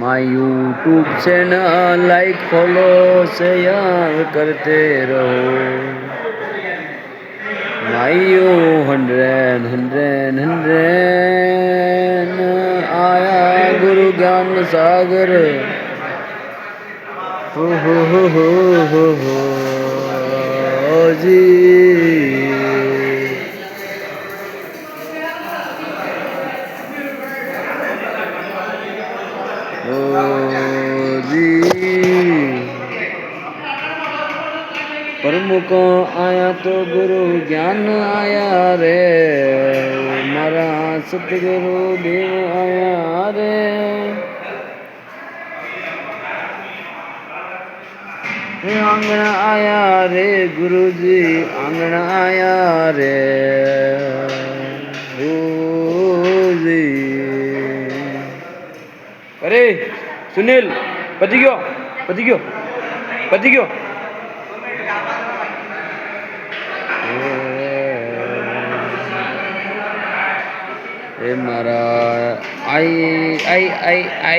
My YouTube channel like follow share करते रहो। मायू 100 आया गुरु ज्ञान सागर। हो जी प्रमुख आया तो गुरु ज्ञान आया रे, मारा सतगुरु देव आया रे। आंगण आया रे गुरु जी, आंगण आया रे जी। अरे सुनील पति गयो पति गयो पति गयो। ए मारा आई आई आई आई